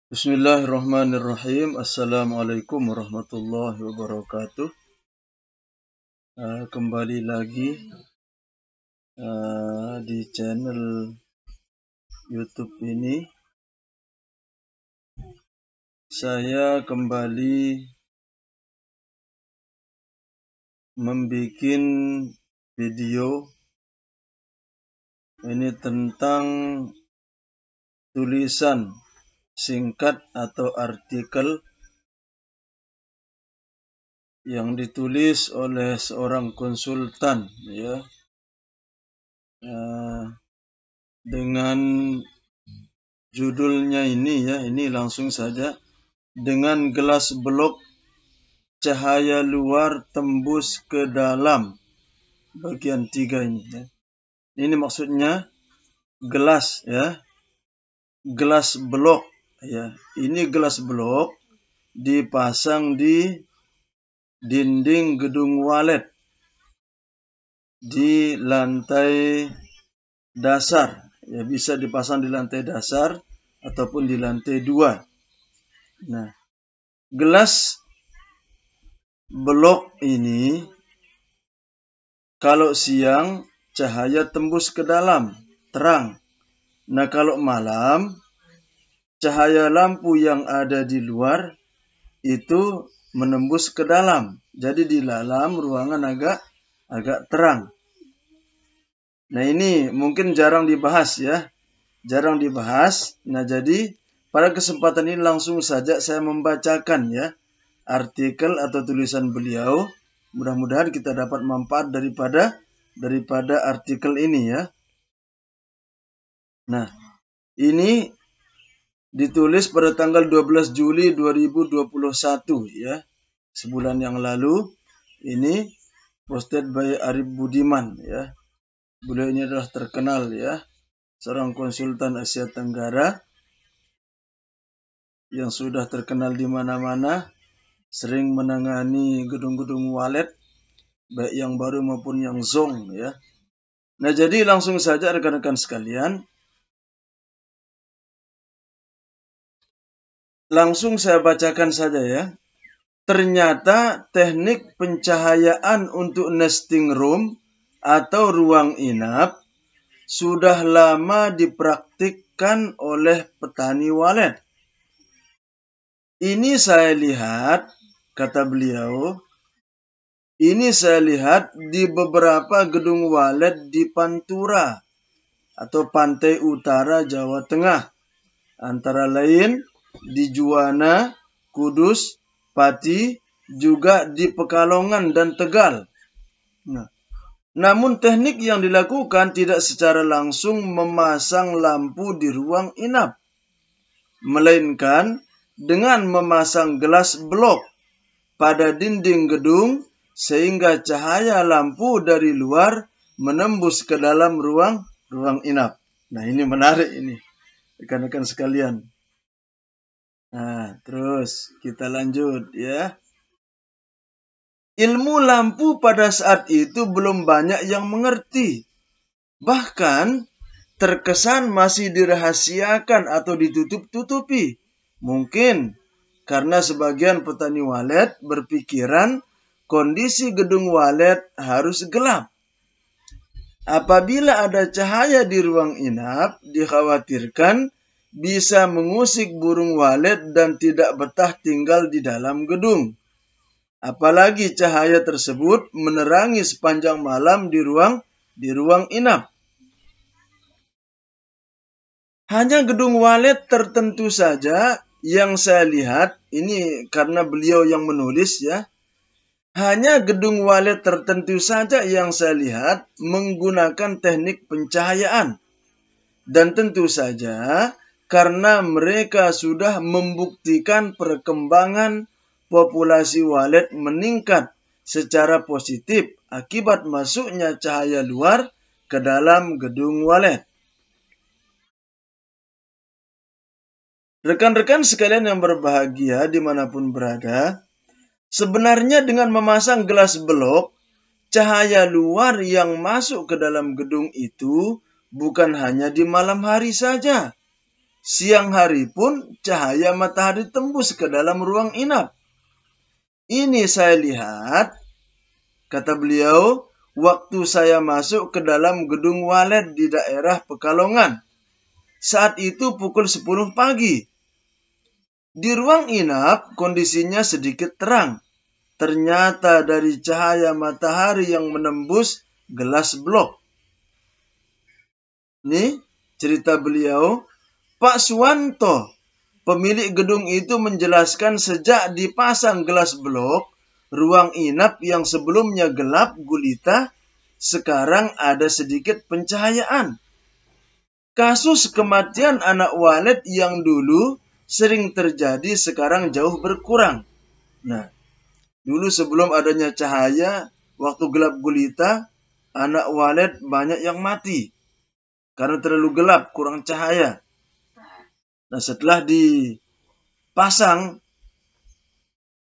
Bismillahirrahmanirrahim. Assalamualaikum warahmatullahi wabarakatuh. Kembali lagi di channel YouTube ini. Saya kembali membuat video ini tentang tulisan singkat atau artikel yang ditulis oleh seorang konsultan, ya, dengan judulnya ini langsung saja, dengan gelas blok cahaya luar tembus ke dalam, bagian 3 ini, ya. Ini maksudnya gelas, ya, gelas blok, ya. Ini gelas blok dipasang di dinding gedung walet di lantai dasar, ya, bisa dipasang di lantai dasar ataupun di lantai 2. Nah, gelas blok ini kalau siang cahaya tembus ke dalam, terang. Nah, kalau malam cahaya lampu yang ada di luar itu menembus ke dalam. Jadi di dalam ruangan agak terang. Nah, ini mungkin jarang dibahas, ya. Jarang dibahas. Nah, jadi pada kesempatan ini langsung saja saya membacakan, ya, artikel atau tulisan beliau. Mudah-mudahan kita dapat manfaat daripada artikel ini, ya. Nah, ini ditulis pada tanggal 12 Juli 2021, ya. Sebulan yang lalu. Ini posted by Arif Budiman, ya. Beliau ini adalah terkenal, ya, seorang konsultan Asia Tenggara yang sudah terkenal di mana-mana, sering menangani gedung-gedung walet, baik yang baru maupun yang zong, ya. Nah, jadi langsung saja rekan-rekan sekalian, langsung saya bacakan saja, ya. Ternyata teknik pencahayaan untuk nesting room atau ruang inap sudah lama dipraktikkan oleh petani walet. Ini saya lihat, kata beliau, ini saya lihat di beberapa gedung walet di Pantura atau pantai utara Jawa Tengah. Antara lain di Juwana, Kudus, Pati, juga di Pekalongan dan Tegal. Namun teknik yang dilakukan tidak secara langsung memasang lampu di ruang inap, melainkan dengan memasang gelas blok pada dinding gedung sehingga cahaya lampu dari luar menembus ke dalam ruang inap. Nah, ini menarik ini, rekan-rekan sekalian. Nah, terus kita lanjut, ya. Ilmu lampu pada saat itu belum banyak yang mengerti. Bahkan terkesan masih dirahasiakan atau ditutup-tutupi. Mungkin karena sebagian petani walet berpikiran kondisi gedung walet harus gelap. Apabila ada cahaya di ruang inap, dikhawatirkan bisa mengusik burung walet dan tidak betah tinggal di dalam gedung. Apalagi cahaya tersebut menerangi sepanjang malam di ruang inap. Hanya gedung walet tertentu saja yang saya lihat, ini karena beliau yang menulis, ya. Hanya gedung walet tertentu saja yang saya lihat menggunakan teknik pencahayaan. Dan tentu saja karena mereka sudah membuktikan perkembangan populasi walet meningkat secara positif akibat masuknya cahaya luar ke dalam gedung walet. Rekan-rekan sekalian yang berbahagia dimanapun berada, sebenarnya dengan memasang gelas blok, cahaya luar yang masuk ke dalam gedung itu bukan hanya di malam hari saja. siang hari pun cahaya matahari tembus ke dalam ruang inap. Ini saya lihat, kata beliau, waktu saya masuk ke dalam gedung walet di daerah Pekalongan. Saat itu pukul 10 pagi. Di ruang inap kondisinya sedikit terang. Ternyata dari cahaya matahari yang menembus gelas blok. Ini cerita beliau. Pak Suwanto, pemilik gedung itu menjelaskan sejak dipasang gelas blok, ruang inap yang sebelumnya gelap gulita, sekarang ada sedikit pencahayaan. Kasus kematian anak walet yang dulu sering terjadi sekarang jauh berkurang. Nah, dulu sebelum adanya cahaya, waktu gelap gulita, anak walet banyak yang mati. Karena terlalu gelap, kurang cahaya. Nah, setelah dipasang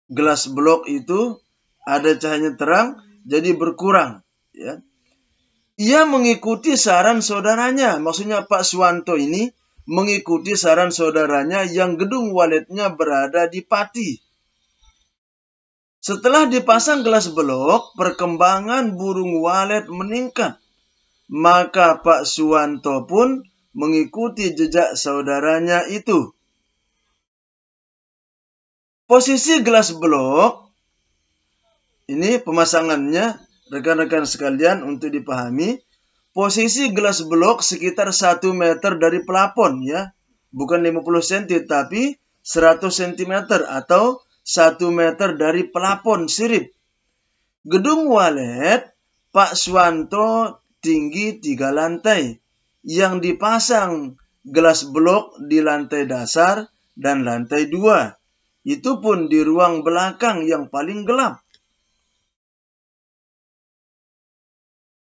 gelas blok itu, ada cahayanya terang, jadi berkurang. Ya. Ia mengikuti saran saudaranya. Maksudnya Pak Suwanto ini mengikuti saran saudaranya yang gedung waletnya berada di Pati. Setelah dipasang gelas blok, perkembangan burung walet meningkat. Maka Pak Suwanto pun mengikuti jejak saudaranya itu. Posisi gelas blok, ini pemasangannya, rekan-rekan sekalian untuk dipahami. Posisi gelas blok sekitar 1 meter dari plafon, ya. Bukan 50 cm, tapi 100 cm atau 1 meter dari plafon sirip. Gedung walet Pak Suwanto tinggi 3 lantai, yang dipasang gelas blok di lantai dasar dan lantai 2. Itu pun di ruang belakang yang paling gelap.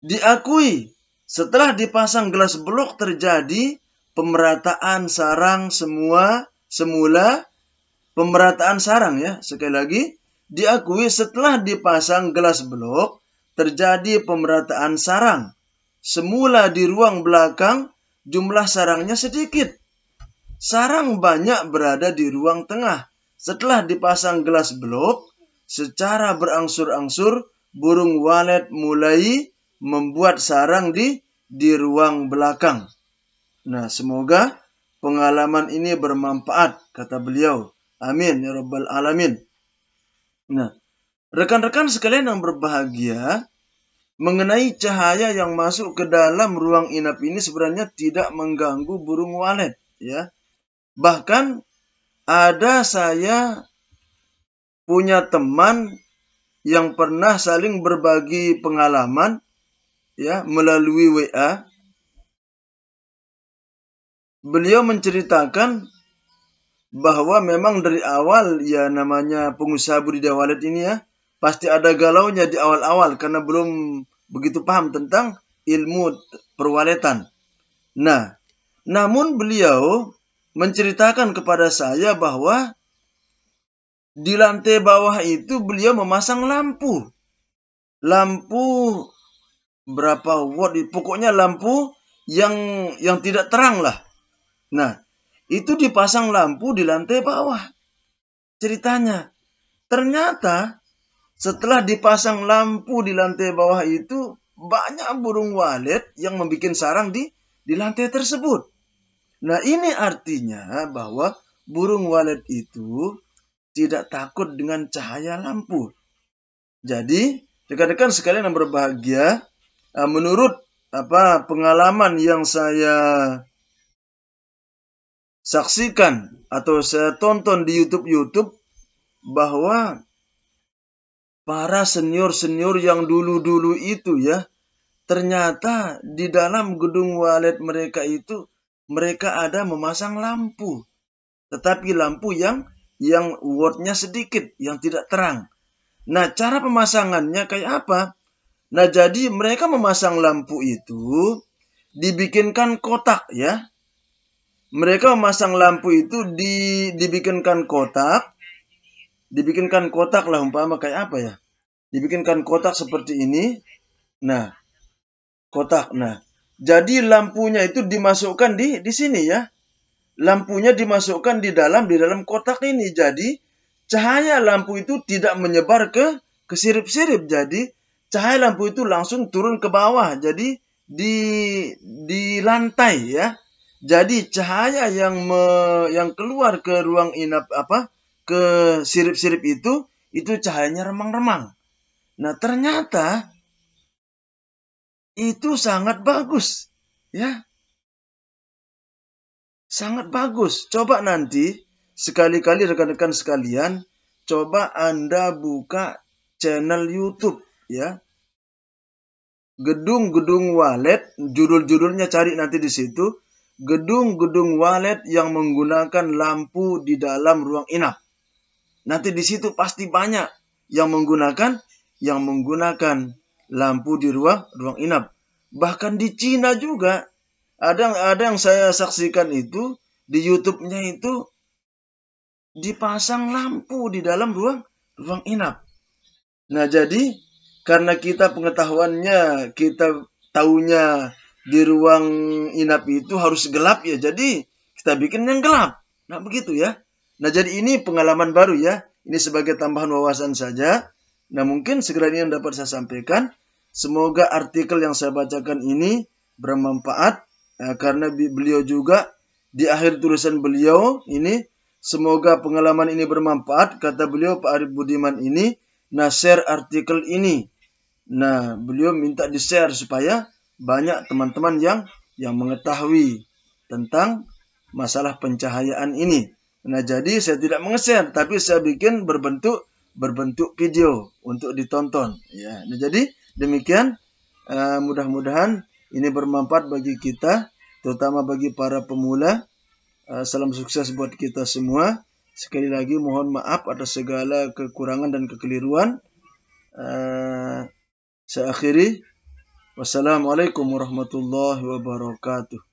Diakui, setelah dipasang gelas blok terjadi pemerataan sarang semula pemerataan sarang, ya. Sekali lagi, diakui setelah dipasang gelas blok terjadi pemerataan sarang. Semula di ruang belakang jumlah sarangnya sedikit. Sarang banyak berada di ruang tengah. Setelah dipasang gelas blok, secara berangsur-angsur burung walet mulai membuat sarang di ruang belakang. Nah, semoga pengalaman ini bermanfaat, kata beliau. Amin ya rabbal alamin. Nah, rekan-rekan sekalian yang berbahagia, mengenai cahaya yang masuk ke dalam ruang inap ini sebenarnya tidak mengganggu burung walet, ya. Bahkan ada saya punya teman yang pernah saling berbagi pengalaman, ya, melalui WA. Beliau menceritakan bahwa memang dari awal, ya, namanya pengusaha budidaya walet ini, ya, pasti ada galaunya di awal-awal karena belum begitu paham tentang ilmu perwaletan. Nah, namun beliau menceritakan kepada saya bahwa di lantai bawah itu beliau memasang lampu. Lampu berapa watt? Pokoknya lampu yang tidak terang lah. Nah, itu dipasang lampu di lantai bawah. Ceritanya, ternyata setelah dipasang lampu di lantai bawah itu, banyak burung walet yang membuat sarang di lantai tersebut. Nah, ini artinya bahwa burung walet itu tidak takut dengan cahaya lampu. Jadi, rekan-rekan sekalian yang berbahagia, menurut pengalaman yang saya saksikan atau saya tonton di YouTube, bahwa para senior-senior yang dulu-dulu itu, ya, ternyata di dalam gedung walet mereka itu, mereka ada memasang lampu. Tetapi lampu yang wattnya sedikit, yang tidak terang. Nah, cara pemasangannya kayak apa? Nah, jadi mereka memasang lampu itu dibikinkan kotak, ya. Mereka memasang lampu itu dibikinkan kotak. Dibikinkan kotak lah, umpama kayak apa, ya. Dibikinkan kotak seperti ini. Nah, kotak. Nah, jadi lampunya itu dimasukkan di sini, ya. lampunya dimasukkan di dalam kotak ini. Jadi cahaya lampu itu tidak menyebar ke sirip-sirip. Jadi cahaya lampu itu langsung turun ke bawah. Jadi di lantai ya. Jadi cahaya yang keluar ke ruang inap ke sirip-sirip itu cahayanya remang-remang. Nah, ternyata itu sangat bagus ya. Sangat bagus. Coba nanti sekali-kali rekan-rekan sekalian, coba Anda buka channel YouTube ya. Gedung-gedung walet, judul-judulnya cari nanti di situ. Gedung-gedung walet yang menggunakan lampu di dalam ruang inap. Nanti di situ pasti banyak yang menggunakan lampu di ruang inap. Bahkan di Cina juga ada yang saya saksikan itu di YouTube-nya itu dipasang lampu di dalam ruang inap. Nah, jadi karena kita pengetahuannya, kita taunya di ruang inap itu harus gelap ya. Jadi kita bikin yang gelap. Nah, begitu ya. Nah, jadi ini pengalaman baru ya. Ini sebagai tambahan wawasan saja. Nah, mungkin segera ini yang dapat saya sampaikan. Semoga artikel yang saya bacakan ini bermanfaat. Karena beliau juga di akhir tulisan beliau ini, semoga pengalaman ini bermanfaat, kata beliau Pak Arif Budiman ini. Nah, share artikel ini. Nah, beliau minta di-share supaya banyak teman-teman yang mengetahui tentang masalah pencahayaan ini. Nah, jadi saya tidak menge-share, tapi saya bikin berbentuk video untuk ditonton. Ya, nah, jadi demikian. Mudah-mudahan ini bermanfaat bagi kita, terutama bagi para pemula. Salam sukses buat kita semua. Sekali lagi mohon maaf atas segala kekurangan dan kekeliruan. Saya akhiri. Wassalamualaikum warahmatullahi wabarakatuh.